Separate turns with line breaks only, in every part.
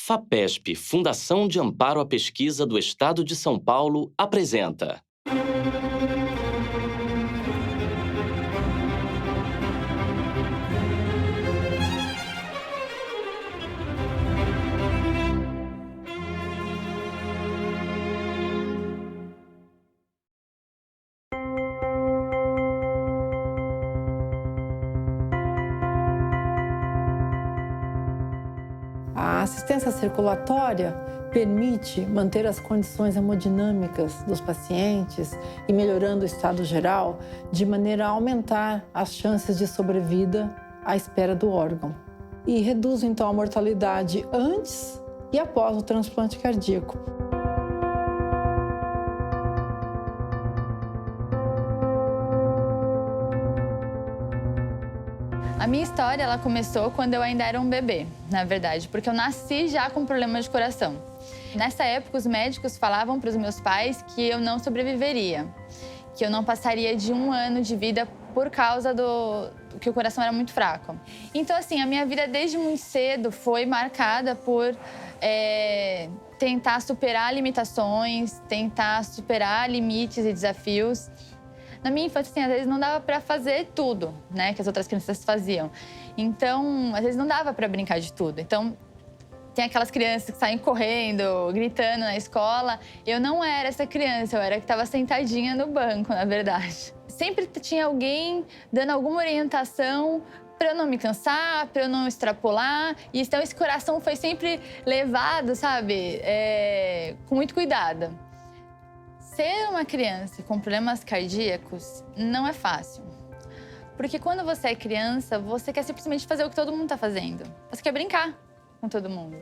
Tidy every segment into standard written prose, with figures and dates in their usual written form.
FAPESP, Fundação de Amparo à Pesquisa do Estado de São Paulo, apresenta.
A assistência circulatória permite manter as condições hemodinâmicas dos pacientes e melhorando o estado geral, de maneira a aumentar as chances de sobrevida à espera do órgão. E reduz, então, a mortalidade antes e após o transplante cardíaco.
A minha história, ela começou quando eu ainda era um bebê, na verdade, porque eu nasci já com problema de coração. Nessa época, os médicos falavam para os meus pais que eu não sobreviveria, que eu não passaria de 1 ano de vida por causa que o coração era muito fraco. Então, assim, a minha vida desde muito cedo foi marcada por tentar superar limitações, tentar superar limites e desafios. Na minha infância, assim, às vezes não dava para fazer tudo, né, que as outras crianças faziam. Então, às vezes não dava para brincar de tudo. Então, tem aquelas crianças que saem correndo, gritando na escola. Eu não era essa criança, eu era a que estava sentadinha no banco, na verdade. Sempre tinha alguém dando alguma orientação para eu não me cansar, para eu não extrapolar. E então, esse coração foi sempre levado, sabe, com muito cuidado. Ser uma criança com problemas cardíacos não é fácil. Porque quando você é criança, você quer simplesmente fazer o que todo mundo está fazendo. Você quer brincar com todo mundo.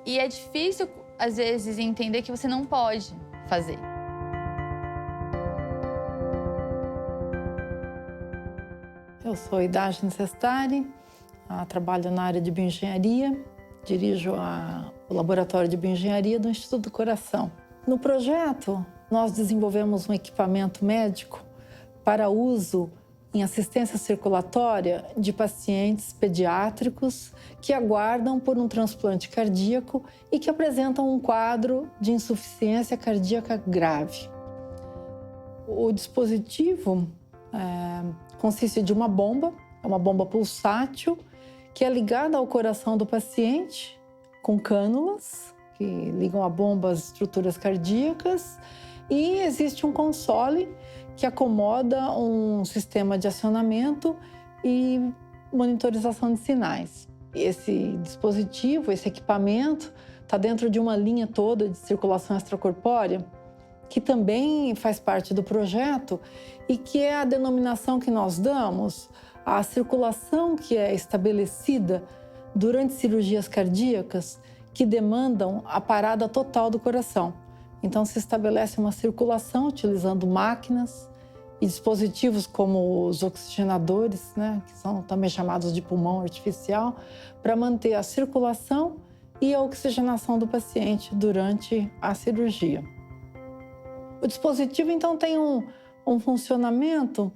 E é difícil, às vezes, entender que você não pode fazer.
Eu sou Idagine Sestari, trabalho na área de bioengenharia, dirijo o laboratório de bioengenharia do Instituto do Coração. No projeto, nós desenvolvemos um equipamento médico para uso em assistência circulatória de pacientes pediátricos que aguardam por um transplante cardíaco e que apresentam um quadro de insuficiência cardíaca grave. O dispositivo consiste de uma bomba pulsátil, que é ligada ao coração do paciente com cânulas que ligam a bomba às estruturas cardíacas, e existe um console que acomoda um sistema de acionamento e monitorização de sinais. Esse dispositivo, esse equipamento, está dentro de uma linha toda de circulação extracorpórea, que também faz parte do projeto e que é a denominação que nós damos à circulação que é estabelecida durante cirurgias cardíacas que demandam a parada total do coração. Então, se estabelece uma circulação utilizando máquinas e dispositivos como os oxigenadores, né, que são também chamados de pulmão artificial, para manter a circulação e a oxigenação do paciente durante a cirurgia. O dispositivo, então, tem um funcionamento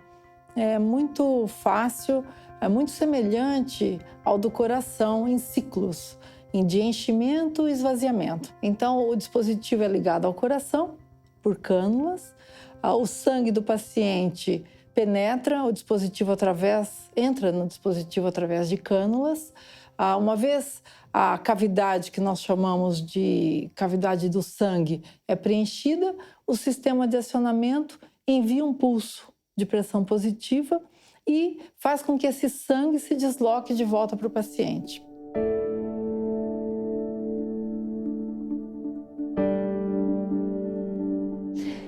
muito fácil, muito semelhante ao do coração em ciclos, de enchimento e esvaziamento. Então, o dispositivo é ligado ao coração por cânulas, o sangue do paciente penetra o dispositivo entra no dispositivo através de cânulas. Uma vez a cavidade que nós chamamos de cavidade do sangue é preenchida, o sistema de acionamento envia um pulso de pressão positiva e faz com que esse sangue se desloque de volta para o paciente.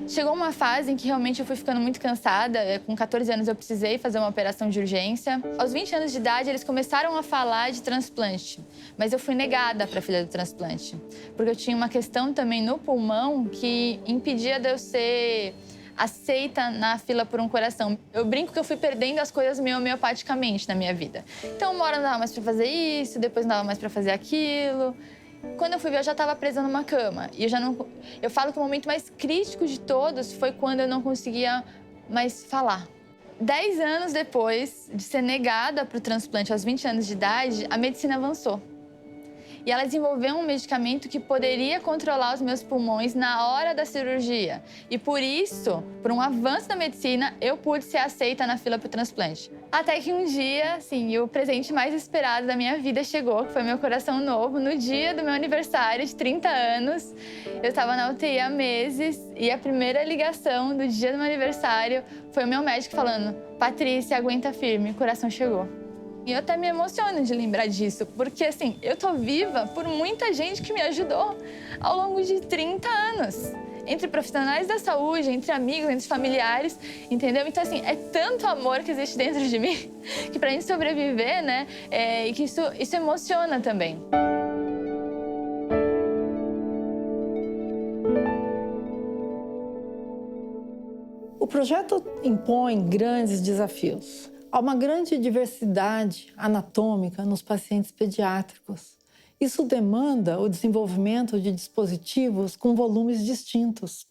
Chegou uma fase em que realmente eu fui ficando muito cansada. Com 14 anos eu precisei fazer uma operação de urgência. Aos 20 anos de idade eles começaram a falar de transplante, mas eu fui negada para a fila do transplante, porque eu tinha uma questão também no pulmão que impedia de eu ser aceita na fila por um coração. Eu brinco que eu fui perdendo as coisas meio homeopaticamente na minha vida. Então uma hora não dava mais para fazer isso, depois não dava mais para fazer aquilo. Quando eu fui ver, eu já estava presa numa cama. E eu falo que o momento mais crítico de todos foi quando eu não conseguia mais falar. 10 anos depois de ser negada para o transplante aos 20 anos de idade, a medicina avançou. E ela desenvolveu um medicamento que poderia controlar os meus pulmões na hora da cirurgia. E por isso, por um avanço da medicina, eu pude ser aceita na fila para o transplante. Até que um dia, assim, o presente mais esperado da minha vida chegou, que foi meu coração novo, no dia do meu aniversário de 30 anos. Eu estava na UTI há meses e a primeira ligação do dia do meu aniversário foi o meu médico falando: Patrícia, aguenta firme, o coração chegou. E eu até me emociono de lembrar disso, porque assim, eu tô viva por muita gente que me ajudou ao longo de 30 anos. Entre profissionais da saúde, entre amigos, entre familiares, entendeu? Então, assim, é tanto amor que existe dentro de mim, que pra gente sobreviver, né, e que isso emociona também.
O projeto impõe grandes desafios. Há uma grande diversidade anatômica nos pacientes pediátricos. Isso demanda o desenvolvimento de dispositivos com volumes distintos.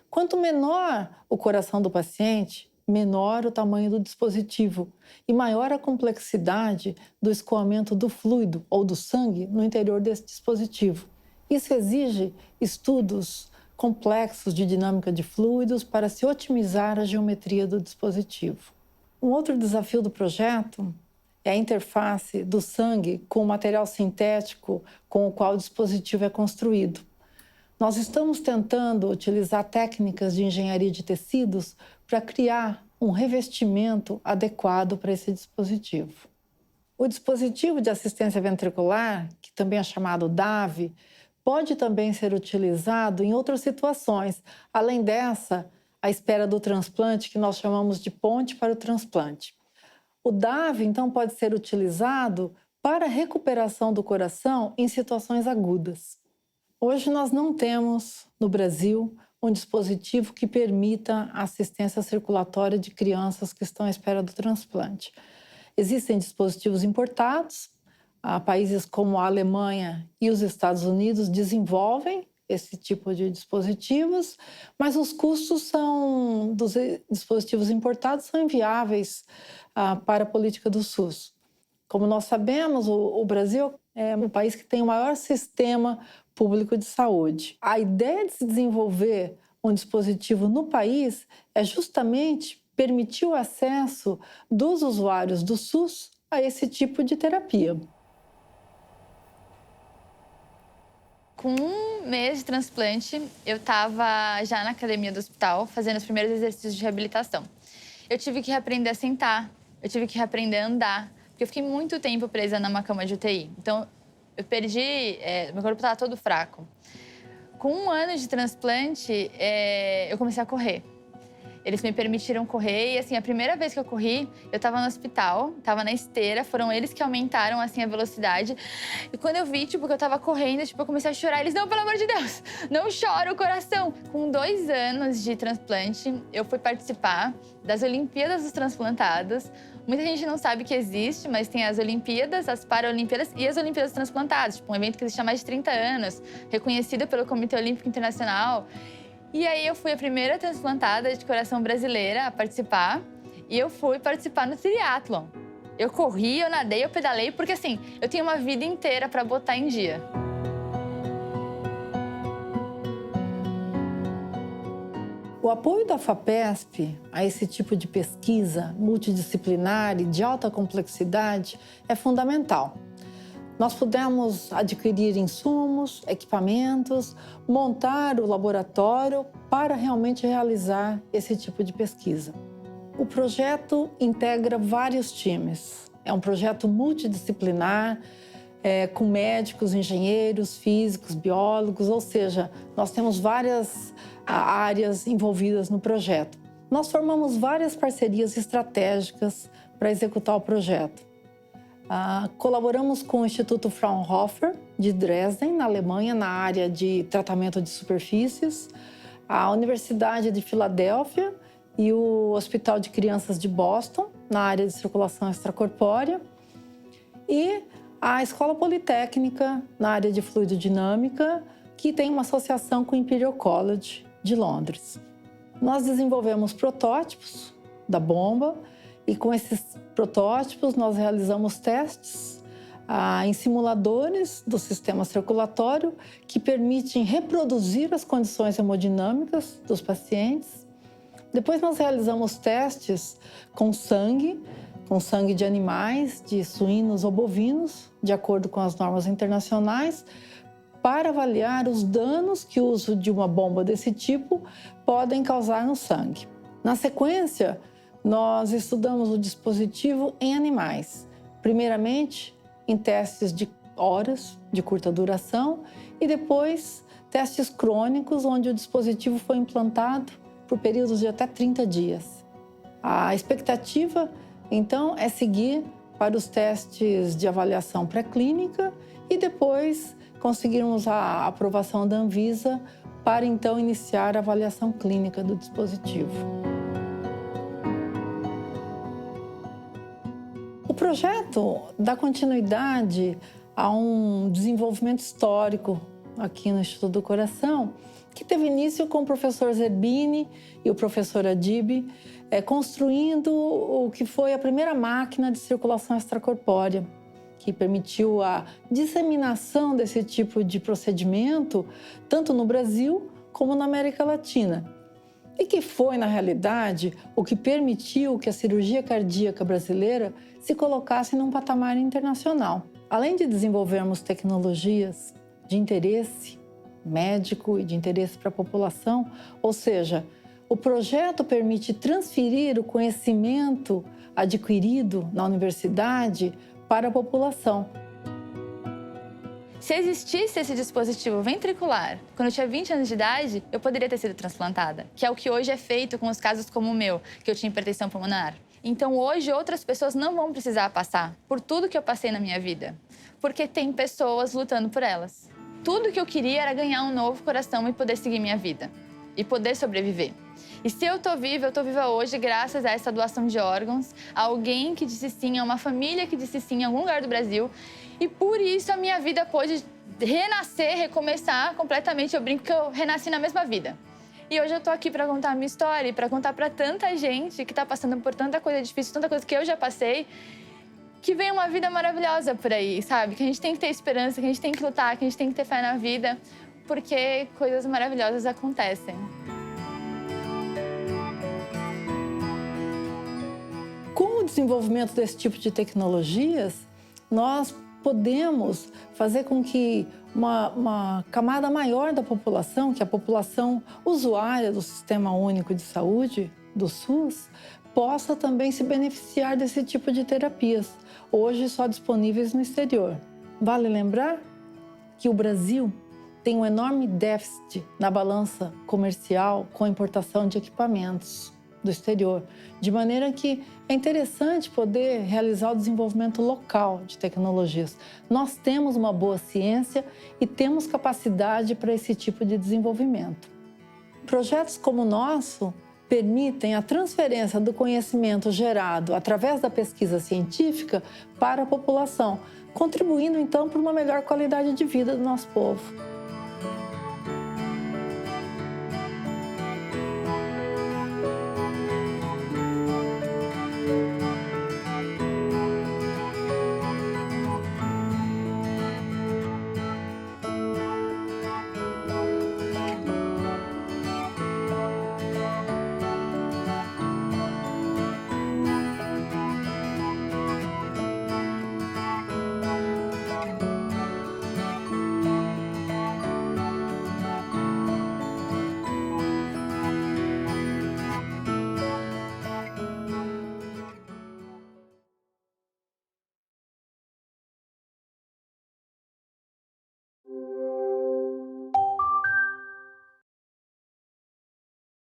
Quanto menor o coração do paciente, menor o tamanho do dispositivo e maior a complexidade do escoamento do fluido ou do sangue no interior desse dispositivo. Isso exige estudos complexos de dinâmica de fluidos para se otimizar a geometria do dispositivo. Um outro desafio do projeto é a interface do sangue com o material sintético com o qual o dispositivo é construído. Nós estamos tentando utilizar técnicas de engenharia de tecidos para criar um revestimento adequado para esse dispositivo. O dispositivo de assistência ventricular, que também é chamado DAV, pode também ser utilizado em outras situações, além dessa, à espera do transplante, que nós chamamos de ponte para o transplante. O DAV, então, pode ser utilizado para a recuperação do coração em situações agudas. Hoje nós não temos, no Brasil, um dispositivo que permita a assistência circulatória de crianças que estão à espera do transplante. Existem dispositivos importados, países como a Alemanha e os Estados Unidos desenvolvem esse tipo de dispositivos, mas os custos dos dispositivos importados são inviáveis para a política do SUS. Como nós sabemos, o Brasil é um país que tem o maior sistema público de saúde. A ideia de se desenvolver um dispositivo no país é justamente permitir o acesso dos usuários do SUS a esse tipo de terapia.
Com um mês de transplante, eu estava já na academia do hospital, fazendo os primeiros exercícios de reabilitação. Eu tive que reaprender a sentar, eu tive que reaprender a andar, porque eu fiquei muito tempo presa numa cama de UTI. Então, eu perdi... meu corpo estava todo fraco. Com um ano de transplante, eu comecei a correr. Eles me permitiram correr e, assim, a primeira vez que eu corri, eu estava no hospital, estava na esteira, foram eles que aumentaram, assim, a velocidade. E quando eu vi, tipo, que eu estava correndo, eu comecei a chorar. Eles, não, pelo amor de Deus, não chora o coração. Com 2 anos de transplante, eu fui participar das Olimpíadas dos Transplantados. Muita gente não sabe que existe, mas tem as Olimpíadas, as Paralimpíadas e as Olimpíadas dos Transplantados, tipo, um evento que existe há mais de 30 anos, reconhecido pelo Comitê Olímpico Internacional. E aí eu fui a primeira transplantada de coração brasileira a participar. E eu fui participar no triatlon. Eu corri, eu nadei, eu pedalei, porque assim, eu tenho uma vida inteira para botar em dia.
O apoio da FAPESP a esse tipo de pesquisa multidisciplinar e de alta complexidade é fundamental. Nós pudemos adquirir insumos, equipamentos, montar o laboratório para realmente realizar esse tipo de pesquisa. O projeto integra vários times. É um projeto multidisciplinar, com médicos, engenheiros, físicos, biólogos, ou seja, nós temos várias áreas envolvidas no projeto. Nós formamos várias parcerias estratégicas para executar o projeto. Colaboramos com o Instituto Fraunhofer, de Dresden, na Alemanha, na área de tratamento de superfícies, a Universidade de Filadélfia e o Hospital de Crianças de Boston, na área de circulação extracorpórea, e a Escola Politécnica, na área de fluidodinâmica, que tem uma associação com o Imperial College de Londres. Nós desenvolvemos protótipos da bomba e com esses protótipos nós realizamos testes em simuladores do sistema circulatório que permitem reproduzir as condições hemodinâmicas dos pacientes. Depois nós realizamos testes com sangue de animais, de suínos ou bovinos, de acordo com as normas internacionais, para avaliar os danos que o uso de uma bomba desse tipo podem causar no sangue. Na sequência, nós estudamos o dispositivo em animais, primeiramente em testes de horas, de curta duração, e depois testes crônicos, onde o dispositivo foi implantado por períodos de até 30 dias. A expectativa, então, é seguir para os testes de avaliação pré-clínica e depois conseguirmos a aprovação da Anvisa para, então, iniciar a avaliação clínica do dispositivo. O projeto dá continuidade a um desenvolvimento histórico aqui no Instituto do Coração, que teve início com o professor Zerbini e o professor Adib, construindo o que foi a primeira máquina de circulação extracorpórea, que permitiu a disseminação desse tipo de procedimento tanto no Brasil como na América Latina. E que foi, na realidade, o que permitiu que a cirurgia cardíaca brasileira se colocasse num patamar internacional. Além de desenvolvermos tecnologias de interesse médico e de interesse para a população, ou seja, o projeto permite transferir o conhecimento adquirido na universidade para a população.
Se existisse esse dispositivo ventricular, quando eu tinha 20 anos de idade, eu poderia ter sido transplantada, que é o que hoje é feito com os casos como o meu, que eu tinha hipertensão pulmonar. Então, hoje, outras pessoas não vão precisar passar por tudo que eu passei na minha vida, porque tem pessoas lutando por elas. Tudo que eu queria era ganhar um novo coração e poder seguir minha vida, e poder sobreviver. E se eu tô viva hoje graças a essa doação de órgãos, a alguém que disse sim, a uma família que disse sim em algum lugar do Brasil. E por isso a minha vida pôde renascer, recomeçar completamente. Eu brinco que eu renasci na mesma vida. E hoje eu tô aqui para contar a minha história e para contar para tanta gente que tá passando por tanta coisa difícil, tanta coisa que eu já passei, que vem uma vida maravilhosa por aí, sabe? Que a gente tem que ter esperança, que a gente tem que lutar, que a gente tem que ter fé na vida, porque coisas maravilhosas acontecem.
Com o desenvolvimento desse tipo de tecnologias, nós podemos fazer com que uma camada maior da população, que é a população usuária do Sistema Único de Saúde, do SUS, possa também se beneficiar desse tipo de terapias, hoje só disponíveis no exterior. Vale lembrar que o Brasil tem um enorme déficit na balança comercial com a importação de equipamentos do exterior, de maneira que é interessante poder realizar o desenvolvimento local de tecnologias. Nós temos uma boa ciência e temos capacidade para esse tipo de desenvolvimento. Projetos como o nosso permitem a transferência do conhecimento gerado através da pesquisa científica para a população, contribuindo então para uma melhor qualidade de vida do nosso povo.